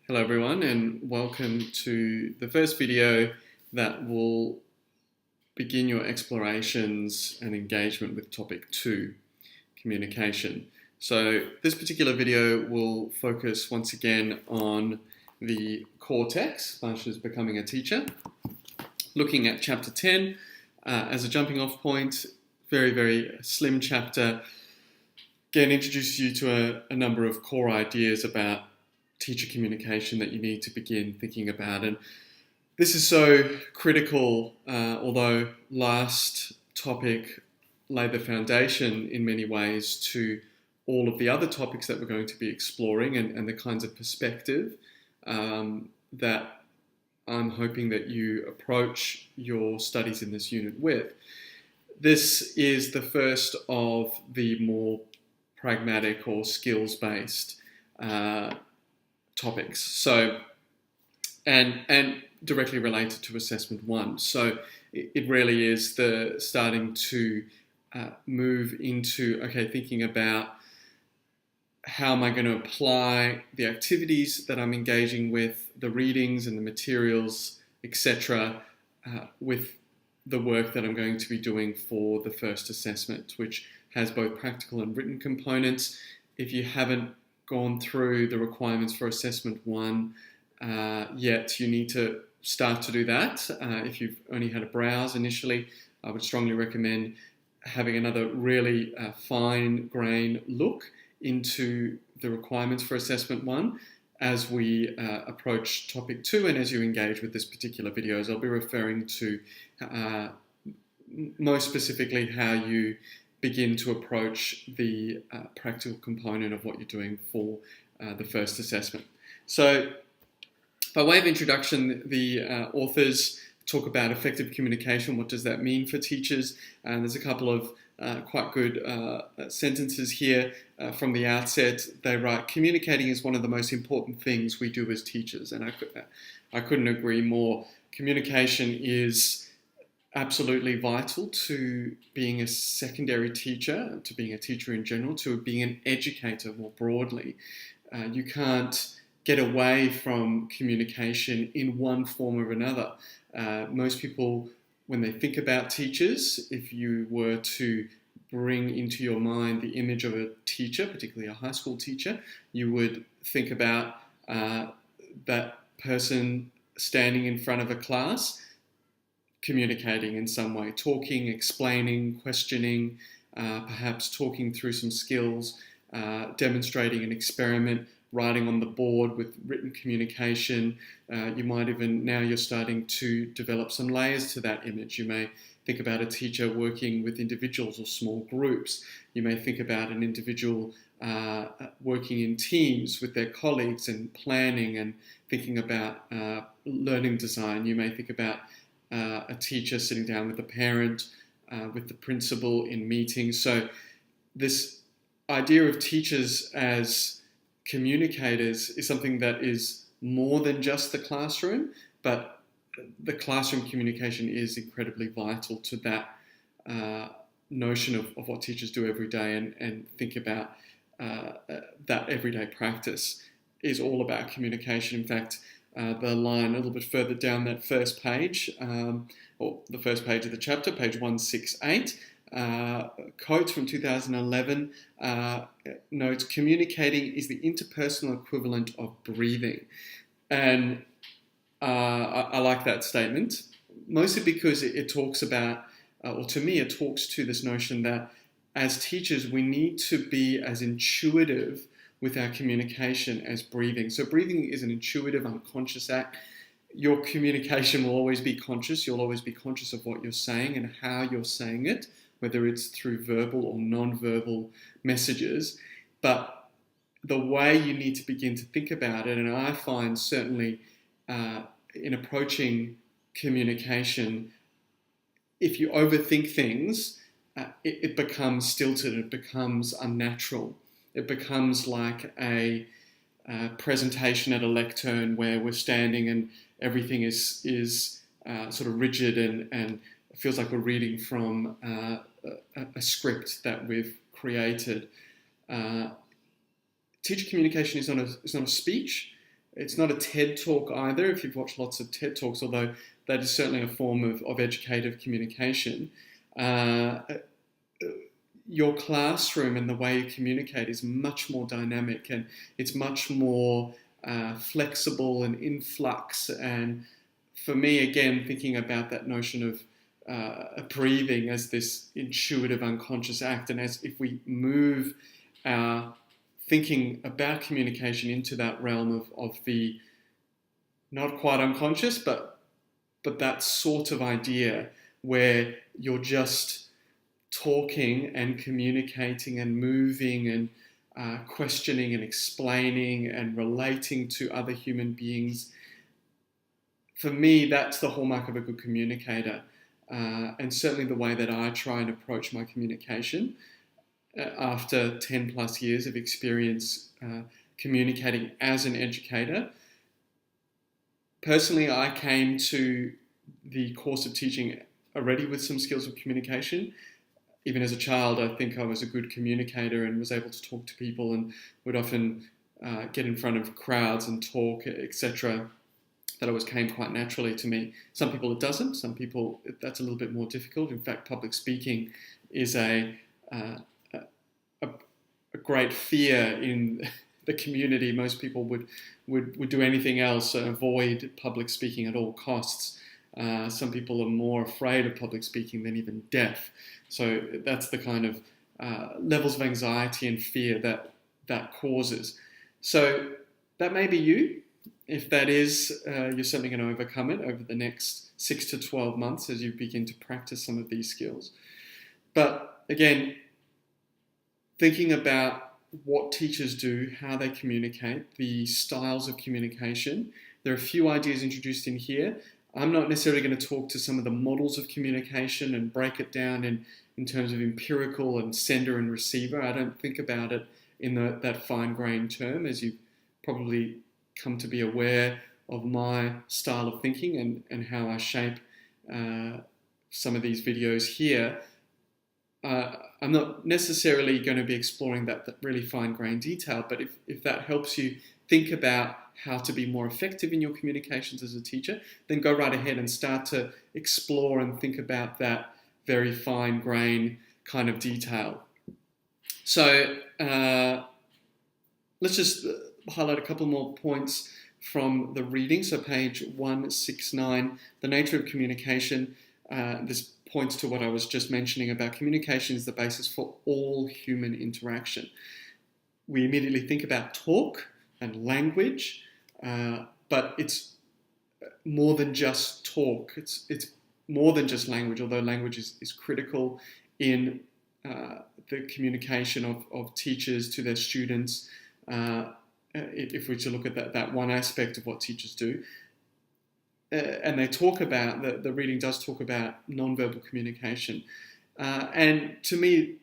Hello everyone and welcome to the first video that will begin your explorations and engagement with topic 2, communication. So this particular video will focus once again on the core text, Marsha's Becoming a Teacher, looking at chapter 10 as a jumping off point. Very slim chapter. Again, introduces you to a number of core ideas about teacher communication that you need to begin thinking about. And this is so critical, although last topic laid the foundation in many ways to all of the other topics that we're going to be exploring and the kinds of perspective that I'm hoping that you approach your studies in this unit with. This is the first of the more pragmatic or skills-based topics. So, and directly related to assessment 1. So it really is the starting to move into, thinking about how am I going to apply the activities that I'm engaging with, the readings and the materials, etc., with the work that I'm going to be doing for the first assessment, which has both practical and written components. If you haven't gone through the requirements for assessment 1 yet, you need to start to do that. If you've only had a browse initially, I would strongly recommend having another really fine grain look into the requirements for assessment 1 as we approach topic 2 and as you engage with this particular video. As I'll be referring to most specifically how you begin to approach the practical component of what you're doing for the first assessment. So by way of introduction, the authors talk about effective communication. What does that mean for teachers? And there's a couple of quite good sentences here from the outset. They write, communicating is one of the most important things we do as teachers. And I couldn't agree more. Communication is absolutely vital to being a secondary teacher, to being a teacher in general, to being an educator more broadly. You can't get away from communication in one form or another. Most people, when they think about teachers, if you were to bring into your mind the image of a teacher, particularly a high school teacher, you would think about that person standing in front of a class, communicating in some way, talking, explaining, questioning, perhaps talking through some skills, demonstrating an experiment, writing on the board with written communication. You might even, now you're starting to develop some layers to that image. You may think about a teacher working with individuals or small groups. You may think about an individual working in teams with their colleagues and planning and thinking about learning design. You may think about a teacher sitting down with a parent, with the principal in meetings. So this idea of teachers as communicators is something that is more than just the classroom, but the classroom communication is incredibly vital to that notion of what teachers do every day, and think about that everyday practice is all about communication. In fact, the line a little bit further down that first page, or the first page of the chapter, page 168, quote from 2011 notes, communicating is the interpersonal equivalent of breathing. And I like that statement, mostly because it talks about, or to me, it talks to this notion that as teachers, we need to be as intuitive with our communication as breathing. So breathing is an intuitive, unconscious act. Your communication will always be conscious. You'll always be conscious of what you're saying and how you're saying it, whether it's through verbal or non-verbal messages. But the way you need to begin to think about it, and I find certainly in approaching communication, if you overthink things, it becomes stilted, it becomes unnatural. It becomes like a presentation at a lectern where we're standing and everything is sort of rigid and it feels like we're reading from a script that we've created. Teacher communication is not a speech. it's not a TED talk either, if you've watched lots of TED talks, although that is certainly a form of educative communication. Your classroom and the way you communicate is much more dynamic, and it's much more flexible and in flux. And for me, again, thinking about that notion of breathing as this intuitive unconscious act, and as if we move our thinking about communication into that realm of the not quite unconscious, but that sort of idea where you're just talking and communicating and moving and questioning and explaining and relating to other human beings. For me, that's the hallmark of a good communicator, and certainly the way that I try and approach my communication after 10 plus years of experience communicating as an educator. Personally, I came to the course of teaching already with some skills of communication. Even as a child, I think I was a good communicator and was able to talk to people and would often get in front of crowds and talk, etc. That always came quite naturally to me. Some people it doesn't. Some people that's a little bit more difficult. In fact, public speaking is a great fear in the community. Most people would do anything else and avoid public speaking at all costs. Some people are more afraid of public speaking than even deaf. So that's the kind of levels of anxiety and fear that causes. So that may be you. If that is, you're certainly going to overcome it over the next 6 to 12 months as you begin to practice some of these skills. But again, thinking about what teachers do, how they communicate, the styles of communication. There are a few ideas introduced in here. I'm not necessarily going to talk to some of the models of communication and break it down in terms of empirical and sender and receiver. I don't think about it in that fine-grained term, as you've probably come to be aware of my style of thinking and how I shape some of these videos here. I'm not necessarily going to be exploring that really fine-grained detail, but if that helps you think about how to be more effective in your communications as a teacher, then go right ahead and start to explore and think about that very fine-grained kind of detail. So let's just highlight a couple more points from the reading. So page 169, the nature of communication. This points to what I was just mentioning about communication is the basis for all human interaction. We immediately think about talk and language, but it's more than just talk. It's more than just language, although language is critical in the communication of teachers to their students. If we're to look at that one aspect of what teachers do. And they talk about, the reading does talk about non-verbal communication. And to me,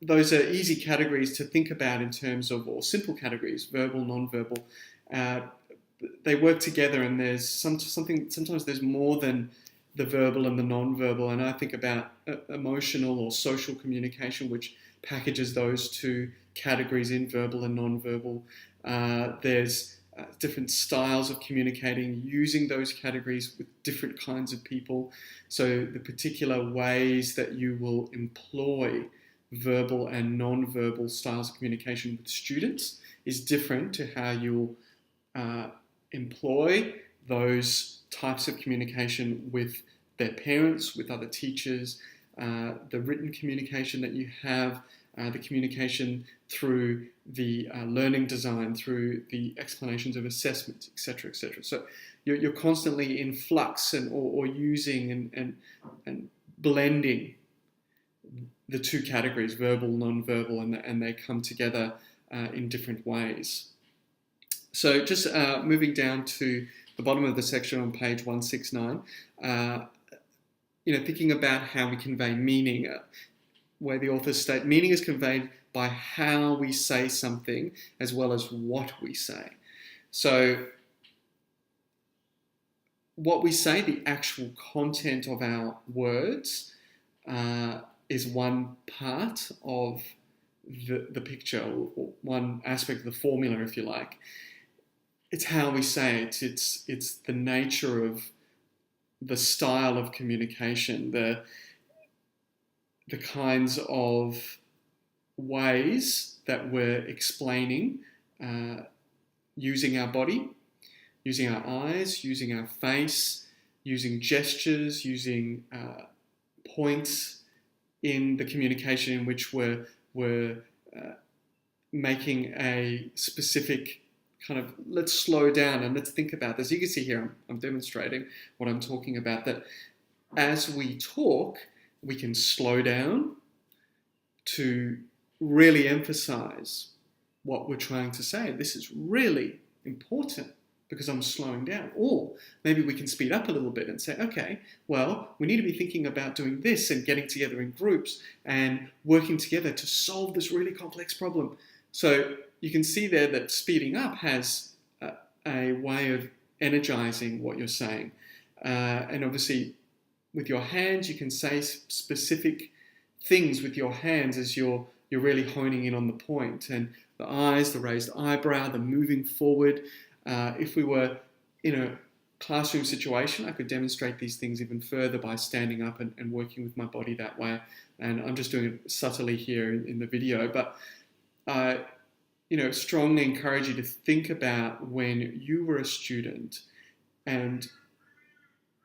those are easy categories to think about in terms of, or simple categories, verbal, non-verbal. They work together, and there's sometimes there's more than the verbal and the non-verbal. And I think about emotional or social communication, which packages those two categories in verbal and non-verbal. There's different styles of communicating using those categories with different kinds of people. So the particular ways that you will employ verbal and non-verbal styles of communication with students is different to how you'll employ those types of communication with their parents, with other teachers, the written communication that you have, the communication through the learning design, through the explanations of assessment, etc., etc. So you're constantly in flux or using and blending the two categories, verbal, non-verbal, and they come together in different ways. So just moving down to the bottom of the section on page 169, thinking about how we convey meaning, where the authors state meaning is conveyed by how we say something as well as what we say. So what we say, the actual content of our words, is one part of the picture, or one aspect of the formula, if you like. it's how we say it. It's the nature of the style of communication, the kinds of ways that we're explaining using our body, using our eyes, using our face, using gestures, using points in the communication in which we're making a specific kind of, let's slow down and let's think about this. You can see here I'm demonstrating what I'm talking about, that as we talk, we can slow down to really emphasize what we're trying to say. This is really important because I'm slowing down. Or maybe we can speed up a little bit and say, okay, well, we need to be thinking about doing this and getting together in groups and working together to solve this really complex problem. So you can see there that speeding up has a way of energizing what you're saying. And obviously, with your hands, you can say specific things with your hands as you're really honing in on the point. And the eyes, the raised eyebrow, the moving forward. If we were in a classroom situation, I could demonstrate these things even further by standing up and working with my body that way. And I'm just doing it subtly here in the video. But strongly encourage you to think about when you were a student and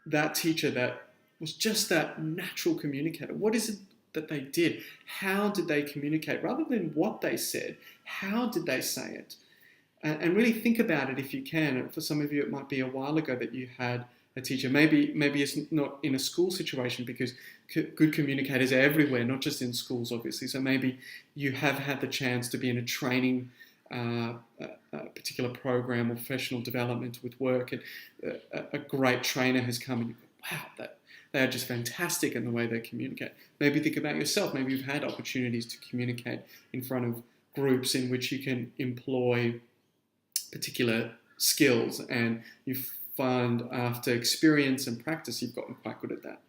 that teacher that was just that natural communicator. What is it that they did? How did they communicate? Rather than what they said, how did they say it? And really think about it if you can. For some of you, it might be a while ago that you had a teacher. Maybe it's not in a school situation, because good communicators are everywhere, not just in schools, obviously. So maybe you have had the chance to be in a training a particular program or professional development with work, and a great trainer has come and you go, wow, they are just fantastic in the way they communicate. Maybe think about yourself. Maybe you've had opportunities to communicate in front of groups in which you can employ particular skills, and you find after experience and practice you've gotten quite good at that.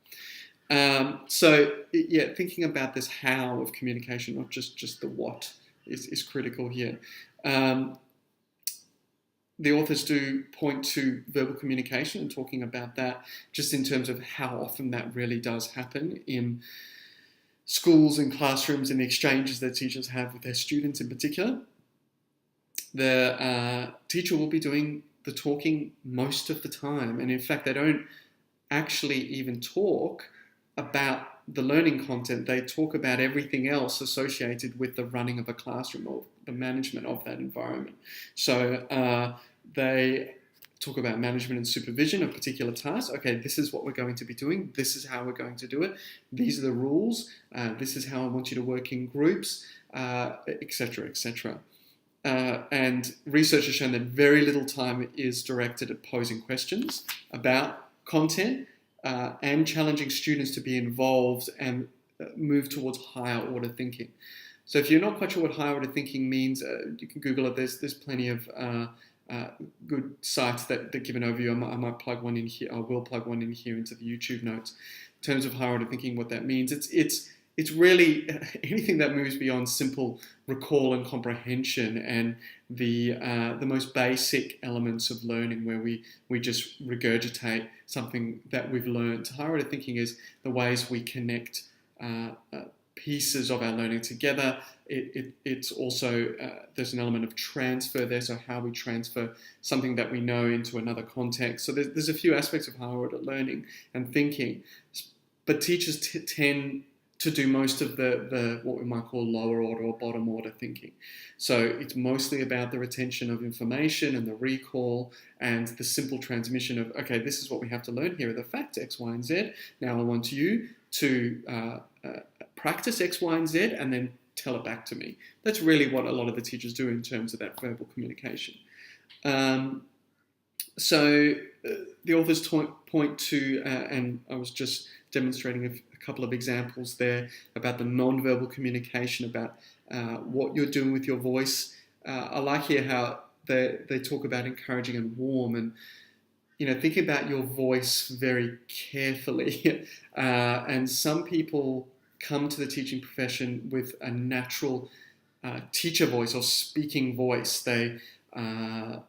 Thinking about this how of communication, not just the what, is critical here. The authors do point to verbal communication and talking about that just in terms of how often that really does happen in schools and classrooms and the exchanges that teachers have with their students in particular. The teacher will be doing the talking most of the time, and in fact they don't actually even talk about the learning content. They talk about everything else associated with the running of a classroom or the management of that environment. So they talk about management and supervision of particular tasks. Okay, this is what we're going to be doing. This is how we're going to do it. These are the rules. This is how I want you to work in groups, etc., etc. And research has shown that very little time is directed at posing questions about content and challenging students to be involved and move towards higher order thinking. So if you're not quite sure what higher order thinking means, you can Google it. There's plenty of good sites that give an overview. I might plug one in here. I will plug one in here into the YouTube notes. In terms of higher order thinking, what that means, it's really anything that moves beyond simple recall and comprehension and the most basic elements of learning, where we just regurgitate something that we've learned. Higher order thinking is the ways we connect pieces of our learning together. It's also, there's an element of transfer there, so how we transfer something that we know into another context. So there's a few aspects of higher order learning and thinking, but teachers tend to do most of the what we might call lower order or bottom order thinking. So it's mostly about the retention of information and the recall and the simple transmission of, okay, this is what we have to learn. Here are the facts, X, Y, and Z. Now I want you to practice X, Y, and Z and then tell it back to me. That's really what a lot of the teachers do in terms of that verbal communication. So the authors point to, and I was just demonstrating a couple of examples there about the non-verbal communication, about what you're doing with your voice. I like here how they talk about encouraging and warm, and think about your voice very carefully. And some people come to the teaching profession with a natural teacher voice or speaking voice. They are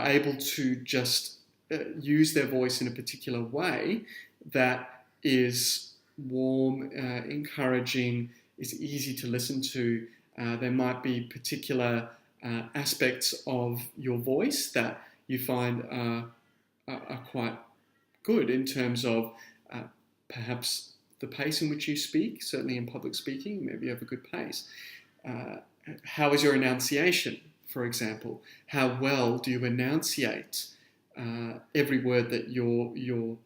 are able to just use their voice in a particular way that is warm, encouraging, is easy to listen to. There might be particular aspects of your voice that you find are quite good in terms of perhaps the pace in which you speak. Certainly in public speaking, maybe you have a good pace. How is your enunciation, for example? How well do you enunciate every word that you're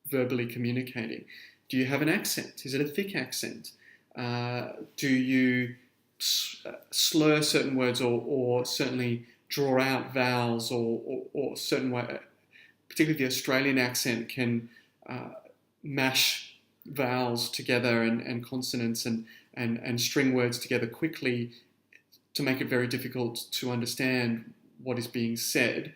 verbally communicating? Do you have an accent? Is it a thick accent? Do you slur certain words or certainly draw out vowels or certain way? Particularly the Australian accent can mash vowels together and consonants and string words together quickly to make it very difficult to understand what is being said.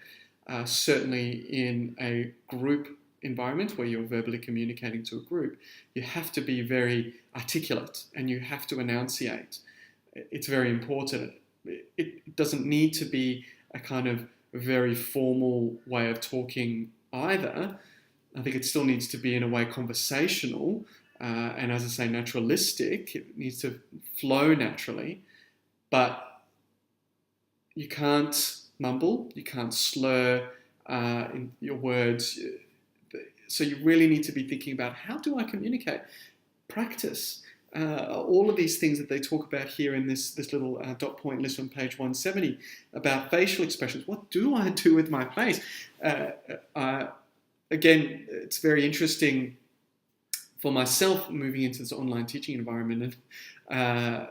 Certainly in a group environment where you're verbally communicating to a group, you have to be very articulate and you have to enunciate. It's very important. It doesn't need to be a kind of very formal way of talking either. I think it still needs to be in a way conversational and, as I say, naturalistic. It needs to flow naturally, but you can't mumble, you can't slur in your words. So you really need to be thinking about, how do I communicate? Practice. All of these things that they talk about here in this little dot point list on page 170 about facial expressions. What do I do with my face? Again, it's very interesting for myself moving into this online teaching environment and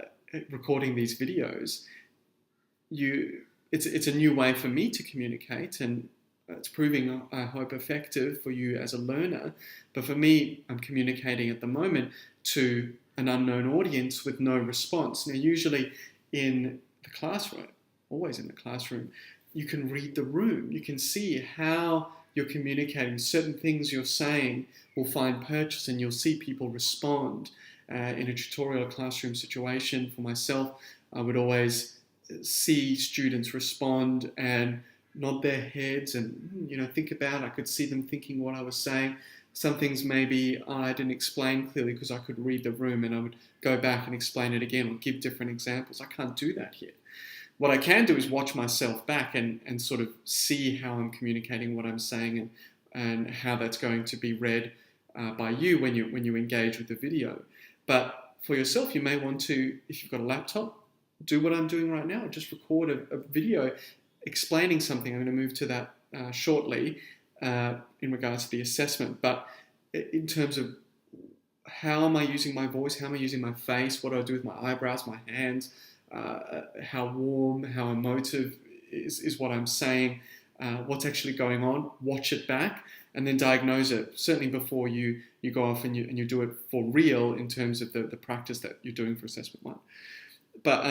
recording these videos. It's a new way for me to communicate, and it's proving, I hope, effective for you as a learner. But for me, I'm communicating at the moment to an unknown audience with no response. Now, usually in the classroom, always in the classroom, you can read the room. You can see how you're communicating. Certain things you're saying will find purchase and you'll see people respond. In a tutorial classroom situation for myself, I would always see students respond and nod their heads and think about. I could see them thinking what I was saying. Some things maybe I didn't explain clearly because I could read the room, and I would go back and explain it again or give different examples. I can't do that here. What I can do is watch myself back and sort of see how I'm communicating what I'm saying and how that's going to be read by you when you engage with the video. But for yourself, you may want to, if you've got a laptop, do what I'm doing right now. Just record a video explaining something. I'm going to move to that shortly in regards to the assessment. But in terms of how am I using my voice, how am I using my face, what do I do with my eyebrows, my hands, how warm, how emotive is what I'm saying, what's actually going on, watch it back, and then diagnose it, certainly before you go off and you do it for real in terms of the practice that you're doing for assessment 1. But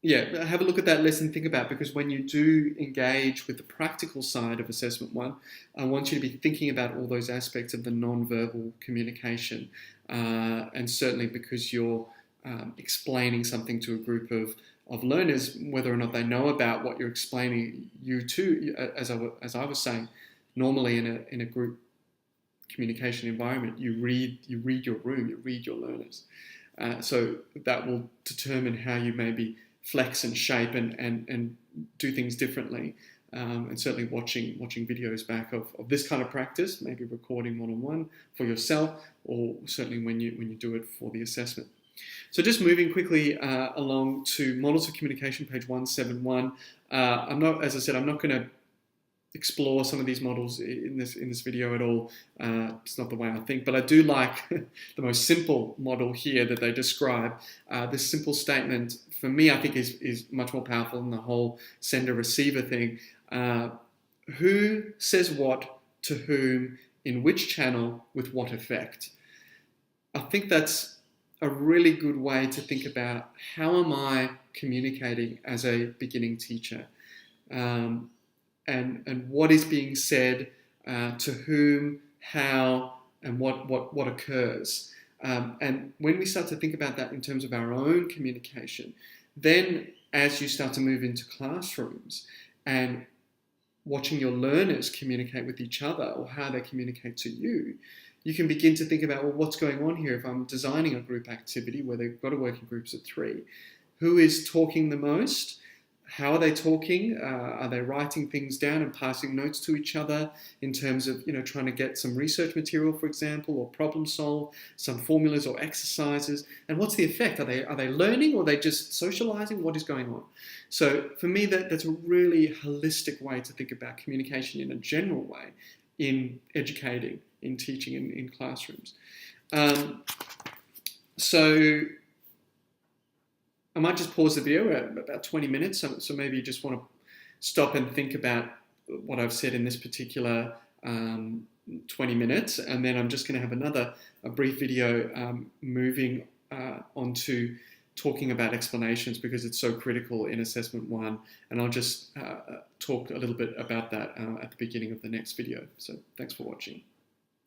have a look at that list and think about it, because when you do engage with the practical side of assessment 1, I want you to be thinking about all those aspects of the non-verbal communication, and certainly because you're explaining something to a group of learners, whether or not they know about what you're explaining you to, as I was saying, normally in a group communication environment, you read your room, you read your learners. So that will determine how you maybe flex and shape and do things differently. And certainly watching videos back of this kind of practice, maybe recording one-on-one for yourself, or certainly when you do it for the assessment. So just moving quickly along to models of communication, page 171. I'm not going to explore some of these models in this video at all. It's not the way I think, but I do like the most simple model here that they describe. This simple statement, for me, I think is much more powerful than the whole sender-receiver thing. Who says what to whom, in which channel, with what effect? I think that's a really good way to think about, how am I communicating as a beginning teacher? And what is being said, to whom, how, and what occurs. And when we start to think about that in terms of our own communication, then as you start to move into classrooms, and watching your learners communicate with each other or how they communicate to you, you can begin to think about, well, what's going on here if I'm designing a group activity where they've got to work in groups of 3? Who is talking the most? How are they talking? Are they writing things down and passing notes to each other in terms of, trying to get some research material, for example, or problem solve, some formulas or exercises? And what's the effect? Are they learning, or are they just socializing? What is going on? So for me, that's a really holistic way to think about communication in a general way in educating, in teaching in classrooms. So I might just pause the video at about 20 minutes, so maybe you just want to stop and think about what I've said in this particular 20 minutes, and then I'm just going to have a brief video moving on to talking about explanations, because it's so critical in Assessment 1, and I'll just talk a little bit about that at the beginning of the next video. So thanks for watching.